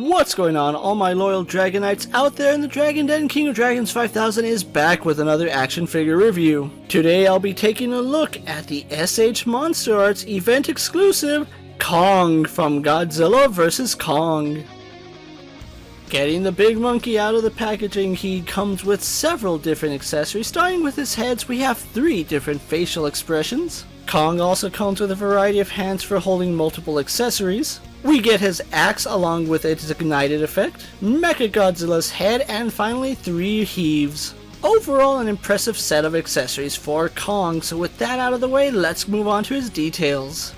What's going on, all my loyal Dragonites out there in the Dragon Den? King of Dragons 5000 is back with another action figure review. Today I'll be taking a look at the SH Monsterarts event exclusive Kong from Godzilla vs. Kong. Getting the big monkey out of the packaging, he comes with several different accessories. Starting with his heads, we have 3 different facial expressions. Kong also comes with a variety of hands for holding multiple accessories. We get his axe along with its ignited effect, Mechagodzilla's head, and finally 3 heaves. Overall, an impressive set of accessories for Kong, so with that out of the way, let's move on to his details.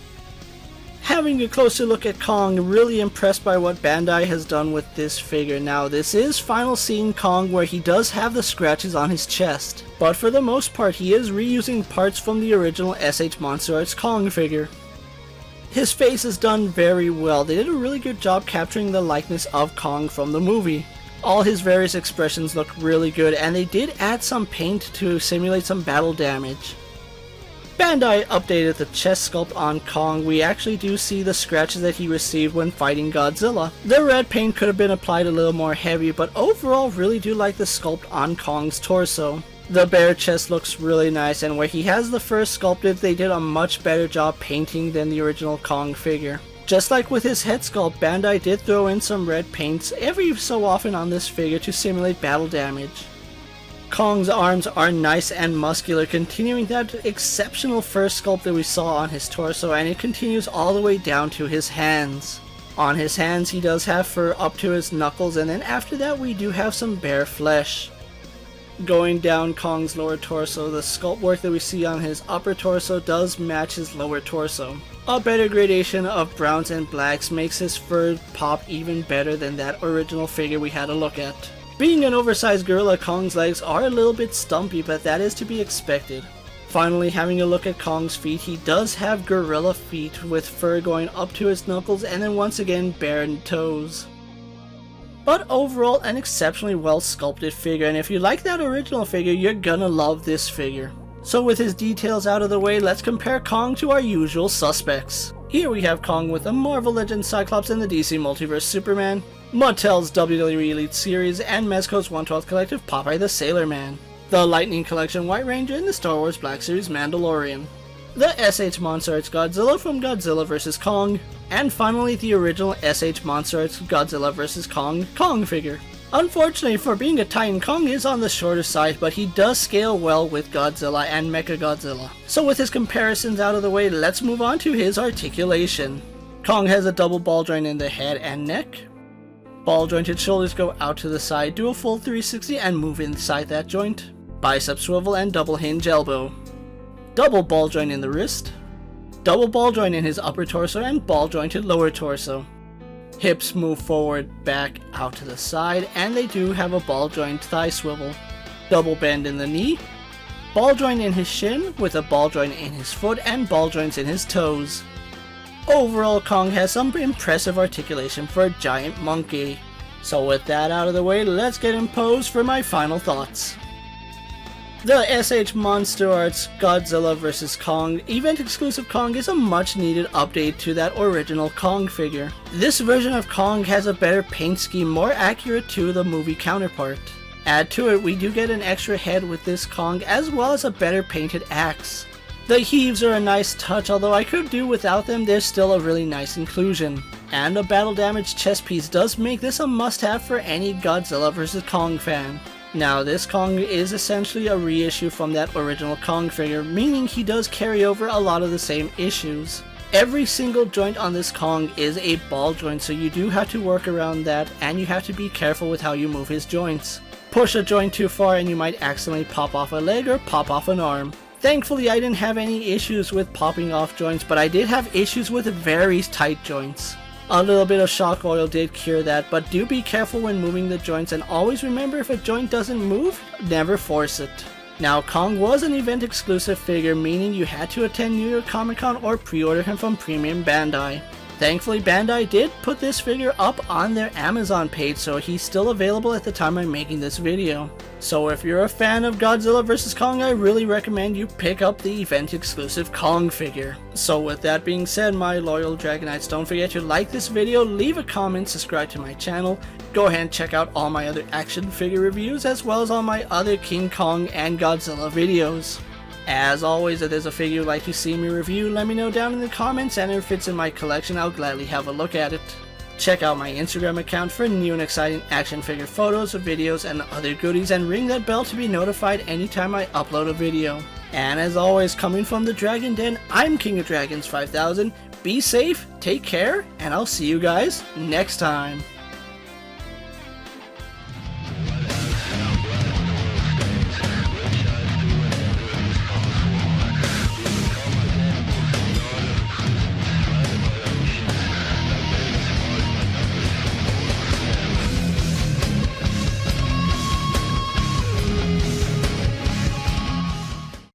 Having a closer look at Kong, really impressed by what Bandai has done with this figure. Now, this is Final Scene Kong, where he does have the scratches on his chest, but for the most part he is reusing parts from the original SH Monsterarts Kong figure. His face is done very well. They did a really good job capturing the likeness of Kong from the movie. All his various expressions look really good, and they did add some paint to simulate some battle damage. Bandai updated the chest sculpt on Kong. We actually do see the scratches that he received when fighting Godzilla. The red paint could have been applied a little more heavy, but overall really do like the sculpt on Kong's torso. The bare chest looks really nice, and where he has the fur sculpted, they did a much better job painting than the original Kong figure. Just like with his head sculpt, Bandai did throw in some red paints every so often on this figure to simulate battle damage. Kong's arms are nice and muscular, continuing that exceptional fur sculpt that we saw on his torso, and it continues all the way down to his hands. On his hands he does have fur up to his knuckles, and then after that we do have some bare flesh. Going down Kong's lower torso, the sculpt work that we see on his upper torso does match his lower torso. A better gradation of browns and blacks makes his fur pop even better than that original figure we had a look at. Being an oversized gorilla, Kong's legs are a little bit stumpy, but that is to be expected. Finally, having a look at Kong's feet, he does have gorilla feet with fur going up to his knuckles and then once again bare toes. But overall, an exceptionally well sculpted figure, and if you like that original figure, you're gonna love this figure. So with his details out of the way, let's compare Kong to our usual suspects. Here we have Kong with the Marvel Legends Cyclops and the DC Multiverse Superman, Mattel's WWE Elite Series, and Mezco's 1/12 Collective Popeye the Sailor Man, the Lightning Collection White Ranger, and the Star Wars Black Series Mandalorian, the SH Monsterarts Godzilla from Godzilla vs. Kong, and finally the original SH Monsterarts Godzilla vs. Kong figure. Unfortunately, for being a Titan, Kong is on the shorter side, but he does scale well with Godzilla and Mechagodzilla. So with his comparisons out of the way, let's move on to his articulation. Kong has a double ball joint in the head and neck. Ball jointed shoulders go out to the side, do a full 360 and move inside that joint. Bicep swivel and double hinge elbow. Double ball joint in the wrist. Double ball joint in his upper torso and ball jointed lower torso. Hips move forward, back, out to the side, and they do have a ball joint thigh swivel. Double bend in the knee. Ball joint in his shin with a ball joint in his foot and ball joints in his toes. Overall, Kong has some impressive articulation for a giant monkey. So with that out of the way, let's get him posed for my final thoughts. The SH Monsterarts Godzilla vs. Kong event exclusive Kong is a much needed update to that original Kong figure. This version of Kong has a better paint scheme, more accurate to the movie counterpart. Add to it, we do get an extra head with this Kong, as well as a better painted axe. The heaves are a nice touch, although I could do without them. They're still a really nice inclusion. And a battle damaged chest piece does make this a must-have for any Godzilla vs. Kong fan. Now, this Kong is essentially a reissue from that original Kong figure, meaning he does carry over a lot of the same issues. Every single joint on this Kong is a ball joint, so you do have to work around that, and you have to be careful with how you move his joints. Push a joint too far and you might accidentally pop off a leg or pop off an arm. Thankfully, I didn't have any issues with popping off joints, but I did have issues with very tight joints. A little bit of shock oil did cure that, but do be careful when moving the joints, and always remember, if a joint doesn't move, never force it. Now, Kong was an event exclusive figure, meaning you had to attend New York Comic Con or pre-order him from Premium Bandai. Thankfully, Bandai did put this figure up on their Amazon page, so he's still available at the time I'm making this video. So if you're a fan of Godzilla vs. Kong, I really recommend you pick up the event exclusive Kong figure. So with that being said, my loyal Dragonites, don't forget to like this video, leave a comment, subscribe to my channel, go ahead and check out all my other action figure reviews as well as all my other King Kong and Godzilla videos. As always, if there's a figure you'd like to see me review, let me know down in the comments, and if it's in my collection, I'll gladly have a look at it. Check out my Instagram account for new and exciting action figure photos, videos, and other goodies, and ring that bell to be notified anytime I upload a video. And as always, coming from the Dragon Den, I'm King of Dragons 5000. Be safe, take care, and I'll see you guys next time.